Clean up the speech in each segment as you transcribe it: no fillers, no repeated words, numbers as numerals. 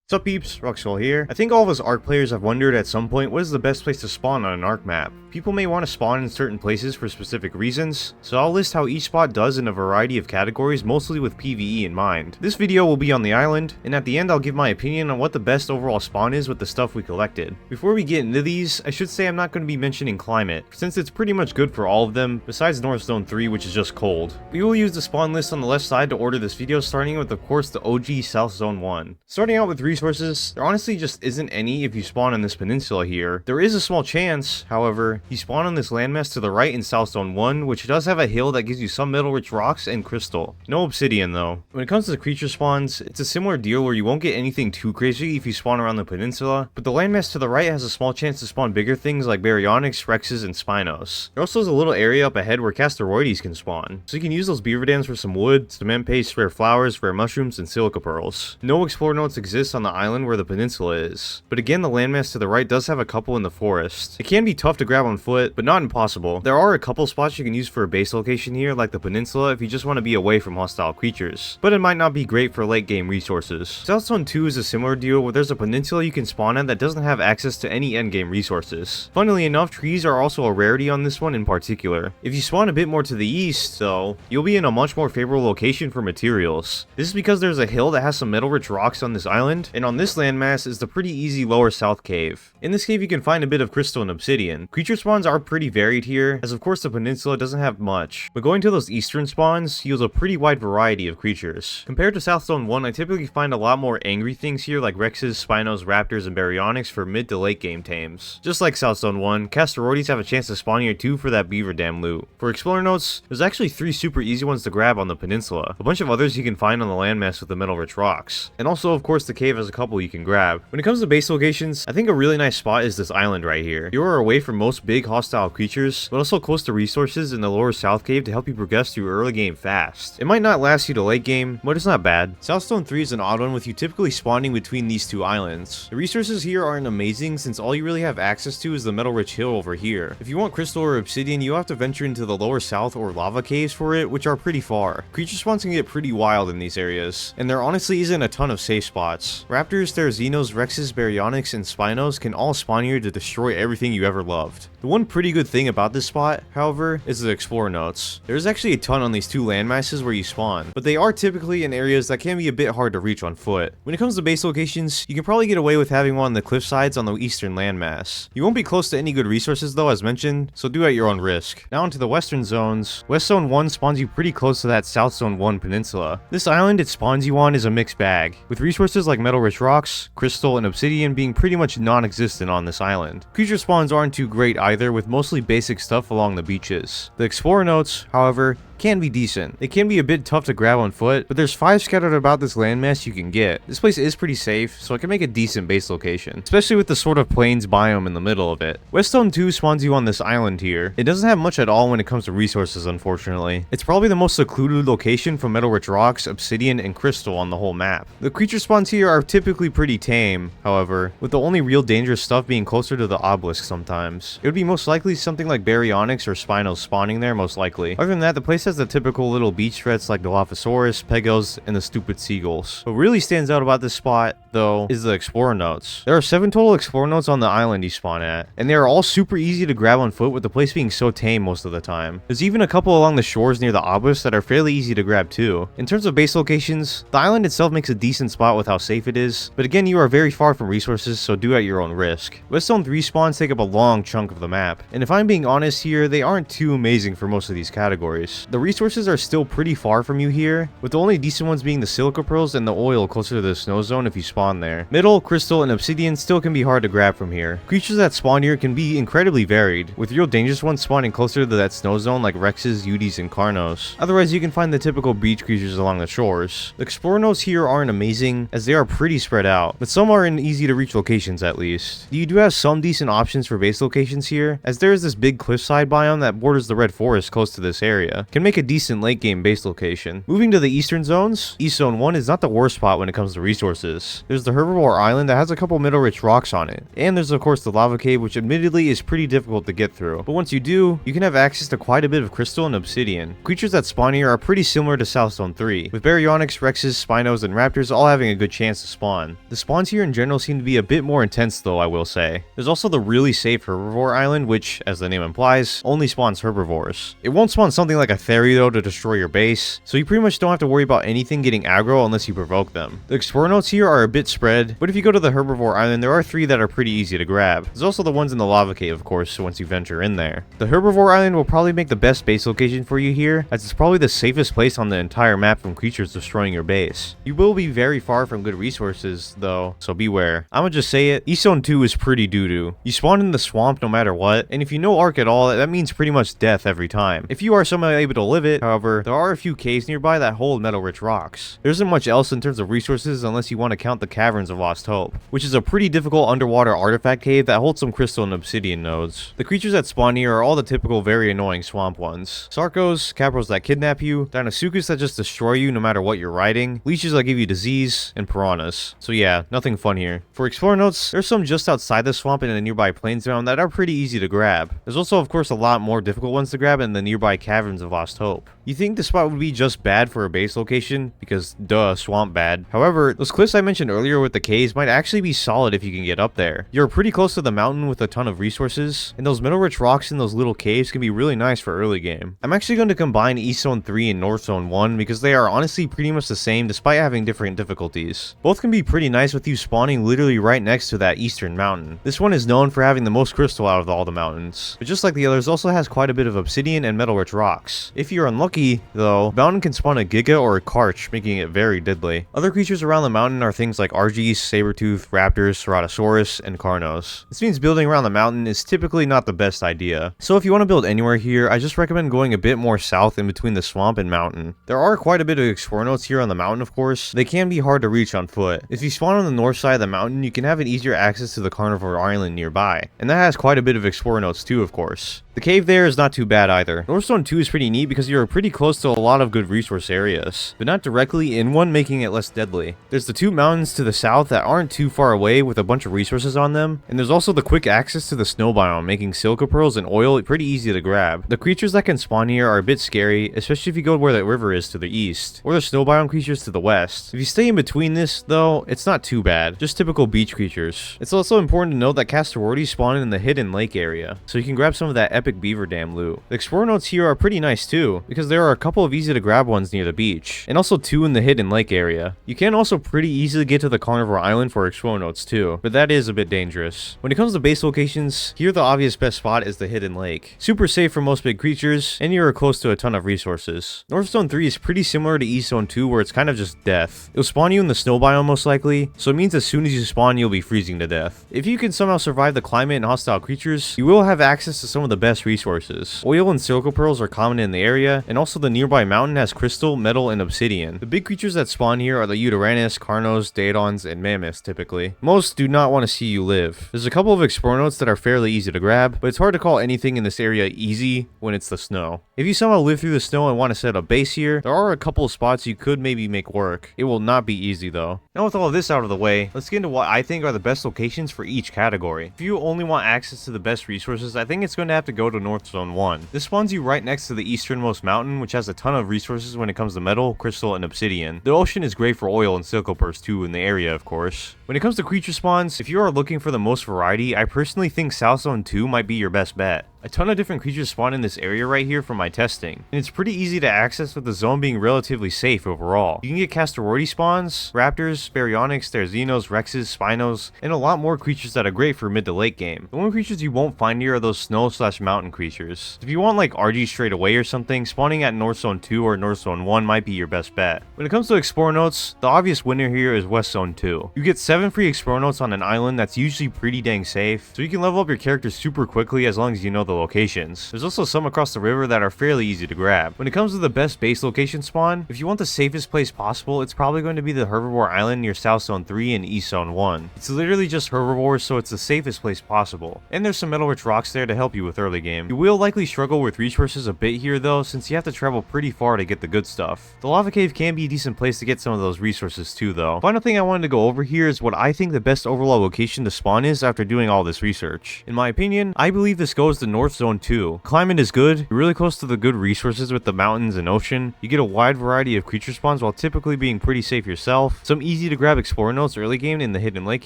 What's up peeps, Ruxwell here. I think all of us ARK players have wondered at some point what is the best place to spawn on an ARK map. People may want to spawn in certain places for specific reasons, so I'll list how each spot does in a variety of categories, mostly with PvE in mind. This video will be on the island, and at the end I'll give my opinion on what the best overall spawn is with the stuff we collected. Before we get into these, I should say I'm not going to be mentioning climate, since it's pretty much good for all of them, besides North Zone 3 which is just cold. We will use the spawn list on the left side to order this video, starting with of course the OG South Zone 1. Starting out with resources, there honestly just isn't any if you spawn on this peninsula here. There is a small chance, however, you spawn on this landmass to the right in South Zone 1, which does have a hill that gives you some metal-rich rocks and crystal. No obsidian though. When it comes to the creature spawns, it's a similar deal where you won't get anything too crazy if you spawn around the peninsula, but the landmass to the right has a small chance to spawn bigger things like baryonyx, rexes, and spinos. There also is a little area up ahead where casteroides can spawn, so you can use those beaver dams for some wood, cement paste, rare flowers, rare mushrooms, and silica pearls. No explore notes exist on the island where the peninsula is, but again the landmass to the right does have a couple in the forest. It can be tough to grab on foot, but not impossible. There are a couple spots you can use for a base location here, like the peninsula if you just want to be away from hostile creatures, but it might not be great for late game resources. South Zone 2 is a similar deal where there's a peninsula you can spawn at that doesn't have access to any endgame resources. Funnily enough, trees are also a rarity on this one in particular. If you spawn a bit more to the east, though, you'll be in a much more favorable location for materials. This is because there's a hill that has some metal-rich rocks on this island, and on this landmass is the pretty easy lower south cave. In this cave you can find a bit of crystal and obsidian. Creature spawns are pretty varied here, as of course the peninsula doesn't have much, but going to those eastern spawns yields a pretty wide variety of creatures. Compared to South Zone 1, I typically find a lot more angry things here like rexes, spinos, raptors, and baryonyx for mid to late game tames. Just like South Zone 1, casteroides have a chance to spawn here too for that beaver dam loot. For explorer notes, there's actually 3 super easy ones to grab on the peninsula, a bunch of others you can find on the landmass with the metal rich rocks, and also of course the cave has a couple you can grab. When it comes to base locations, I think a really nice spot is this island right here. You are away from most big hostile creatures, but also close to resources in the lower south cave to help you progress through early game fast. It might not last you to late game, but it's not bad. South Zone 3 is an odd one with you typically spawning between these two islands. The resources here aren't amazing since all you really have access to is the metal rich hill over here. If you want crystal or obsidian, you have to venture into the lower south or lava caves for it, which are pretty far. Creature spawns can get pretty wild in these areas, and there honestly isn't a ton of safe spots. Raptors, Therizzinos, rexes, baryonyx, and spinos can all spawn here to destroy everything you ever loved. The one pretty good thing about this spot, however, is the explorer notes. There's actually a ton on these two landmasses where you spawn, but they are typically in areas that can be a bit hard to reach on foot. When it comes to base locations, you can probably get away with having one on the cliff sides on the eastern landmass. You won't be close to any good resources though, as mentioned, so do at your own risk. Now into the western zones. West Zone 1 spawns you pretty close to that South Zone 1 peninsula. This island it spawns you on is a mixed bag, with resources like metal rich rocks, crystal, and obsidian being pretty much non-existent on this island. Creature spawns aren't too great either, with mostly basic stuff along the beaches. The explorer notes, however, can be decent. They can be a bit tough to grab on foot, but there's 5 scattered about this landmass you can get. This place is pretty safe, so it can make a decent base location, especially with the sort of plains biome in the middle of it. West Zone 2 spawns you on this island here. It doesn't have much at all when it comes to resources, unfortunately. It's probably the most secluded location for metal rich rocks, obsidian, and crystal on the whole map. The creature spawns here are typically pretty tame, however, with the only real dangerous stuff being closer to the obelisk sometimes. It would be most likely something like baryonyx or spinos spawning there most likely. Other than that, the place has the typical little beach threats like Dilophosaurus, Pegos, and the stupid seagulls. What really stands out about this spot, though, is the explorer notes. There are 7 total explorer notes on the island you spawn at, and they are all super easy to grab on foot with the place being so tame most of the time. There's even a couple along the shores near the obelisk that are fairly easy to grab too. In terms of base locations, the island itself makes a decent spot with how safe it is, but again you are very far from resources, so do at your own risk. West Zone 3 spawns take up a long chunk of the map, and if I'm being honest here, they aren't too amazing for most of these categories. The resources are still pretty far from you here, with the only decent ones being the silica pearls and the oil closer to the snow zone if you spawn there. Metal, crystal, and obsidian still can be hard to grab from here. Creatures that spawn here can be incredibly varied, with real dangerous ones spawning closer to that snow zone like rexes, udis, and carnos. Otherwise you can find the typical beach creatures along the shores. The explorer notes here aren't amazing, as they are pretty spread out, but some are in easy to reach locations at least. You do have some decent options for base locations here, as there is this big cliffside biome that borders the red forest close to this area. Can make make a decent late game base location. Moving to the eastern zones, East Zone 1 is not the worst spot when it comes to resources. There's the Herbivore Island that has a couple mineral rich rocks on it, and there's of course the lava cave, which admittedly is pretty difficult to get through, but once you do, you can have access to quite a bit of crystal and obsidian. Creatures that spawn here are pretty similar to South Zone 3, with Baryonyx, Rexes, Spinos, and Raptors all having a good chance to spawn. The spawns here in general seem to be a bit more intense though, I will say. There's also the really safe Herbivore Island, which, as the name implies, only spawns herbivores. It won't spawn something like a Theory though to destroy your base, so you pretty much don't have to worry about anything getting aggro unless you provoke them. The Explorer notes here are a bit spread, but if you go to the Herbivore Island, there are 3 that are pretty easy to grab. There's also the ones in the lava cave, of course, so once you venture in there. The Herbivore Island will probably make the best base location for you here, as it's probably the safest place on the entire map from creatures destroying your base. You will be very far from good resources though, so beware. I'ma just say it, East Zone 2 is pretty doo-doo. You spawn in the swamp no matter what, and if you know ARK at all, that means pretty much death every time. If you are somehow able to live it, however, there are a few caves nearby that hold metal-rich rocks. There isn't much else in terms of resources unless you want to count the Caverns of Lost Hope, which is a pretty difficult underwater artifact cave that holds some crystal and obsidian nodes. The creatures that spawn here are all the typical very annoying swamp ones. Sarcos, Capros that kidnap you, Deinosuchus that just destroy you no matter what you're riding, leeches that give you disease, and piranhas. So yeah, nothing fun here. For Explorer notes, there's some just outside the swamp in a nearby plains zone that are pretty easy to grab. There's also of course a lot more difficult ones to grab in the nearby Caverns of Lost Hope. You think the spot would be just bad for a base location, because duh, swamp bad. However, those cliffs I mentioned earlier with the caves might actually be solid if you can get up there. You're pretty close to the mountain with a ton of resources, and those mineral-rich rocks in those little caves can be really nice for early game. I'm actually going to combine East Zone 3 and North Zone 1 because they are honestly pretty much the same despite having different difficulties. Both can be pretty nice with you spawning literally right next to that eastern mountain. This one is known for having the most crystal out of all the mountains, but just like the others, also has quite a bit of obsidian and metal-rich rocks. If you're unlucky, though, the mountain can spawn a Giga or a Karch, making it very deadly. Other creatures around the mountain are things like Argies, Sabertooth, Raptors, Ceratosaurus, and Carnos. This means building around the mountain is typically not the best idea. So if you want to build anywhere here, I just recommend going a bit more south in between the swamp and mountain. There are quite a bit of Explorer notes here on the mountain, of course. They can be hard to reach on foot. If you spawn on the north side of the mountain, you can have an easier access to the Carnivore Island nearby, and that has quite a bit of Explorer notes too, of course. The cave there is not too bad either. North Zone 2 is pretty neat because you're pretty close to a lot of good resource areas, but not directly in one, making it less deadly. There's the 2 mountains to the south that aren't too far away with a bunch of resources on them, and there's also the quick access to the snow biome, making silica pearls and oil pretty easy to grab. The creatures that can spawn here are a bit scary, especially if you go where the river is to the east, or the snow biome creatures to the west. If you stay in between this, though, it's not too bad, just typical beach creatures. It's also important to note that Castorordi spawn in the hidden lake area, so you can grab some of that epic beaver dam loot. The Explorer notes here are pretty nice too, because there are a couple of easy to grab ones near the beach, and also 2 in the hidden lake area. You can also pretty easily get to the Carnivore Island for Explorer notes too, but that is a bit dangerous. When it comes to base locations, here the obvious best spot is the hidden lake. Super safe for most big creatures, and you are close to a ton of resources. North Zone 3 is pretty similar to East Zone 2 where it's kind of just death. It'll spawn you in the snow biome most likely, so it means as soon as you spawn you'll be freezing to death. If you can somehow survive the climate and hostile creatures, you will have access to some of the best resources. Oil and silica pearls are common in the area, and also the nearby mountain has crystal, metal, and obsidian. The big creatures that spawn here are the Eudorannus, Carnos, Daedons, and Mammoths typically. Most do not want to see you live. There's a couple of Explorer notes that are fairly easy to grab, but it's hard to call anything in this area easy when it's the snow. If you somehow live through the snow and want to set up base here, there are a couple of spots you could maybe make work. It will not be easy though. Now with all of this out of the way, let's get into what I think are the best locations for each category. If you only want access to the best resources, I think it's going to have to go to North Zone 1. This spawns you right next to the easternmost mountain, which has a ton of resources when it comes to metal, crystal, and obsidian. The ocean is great for oil and silica pearls too in the area, of course. When it comes to creature spawns, if you are looking for the most variety, I personally think South Zone 2 might be your best bet. A ton of different creatures spawn in this area right here from my testing, and it's pretty easy to access with the zone being relatively safe overall. You can get Castorordi spawns, Raptors, Baryonyx, Therizzinos, Rexes, Spinos, and a lot more creatures that are great for mid to late game. The only creatures you won't find here are those snow/mountain creatures. If you want like RG straight away or something, spawning at North Zone 2 or North Zone 1 might be your best bet. When it comes to Explorer notes, the obvious winner here is West Zone 2. You get 7 free Explorer notes on an island that's usually pretty dang safe, so you can level up your character super quickly as long as you know the locations. There's also some across the river that are fairly easy to grab. When it comes to the best base location spawn, if you want the safest place possible, it's probably going to be the Herbivore Island near South Zone 3 and East Zone 1. It's literally just herbivores, so it's the safest place possible. And there's some metal rich rocks there to help you with early game. You will likely struggle with resources a bit here though, since you have to travel pretty far to get the good stuff. The lava cave can be a decent place to get some of those resources too though. Final thing I wanted to go over here is what I think the best overall location to spawn is after doing all this research. In my opinion, I believe this goes to North Zone 2. Climate is good, you're really close to the good resources with the mountains and ocean, you get a wide variety of creature spawns while typically being pretty safe yourself, some easy to grab explorer notes early game in the hidden lake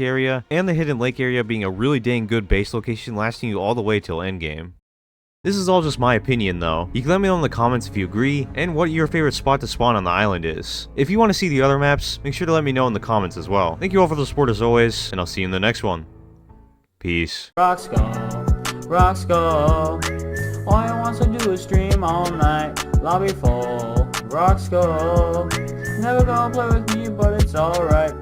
area, and the hidden lake area being a really dang good base location lasting you all the way till endgame. This is all just my opinion though. You can let me know in the comments if you agree, and what your favorite spot to spawn on the island is. If you want to see the other maps, make sure to let me know in the comments as well. Thank you all for the support as always, and I'll see you in the next one. Peace. Rock skull. All you wants to do is stream all night. Lobby full, rock skull. Never gonna play with me, but it's alright.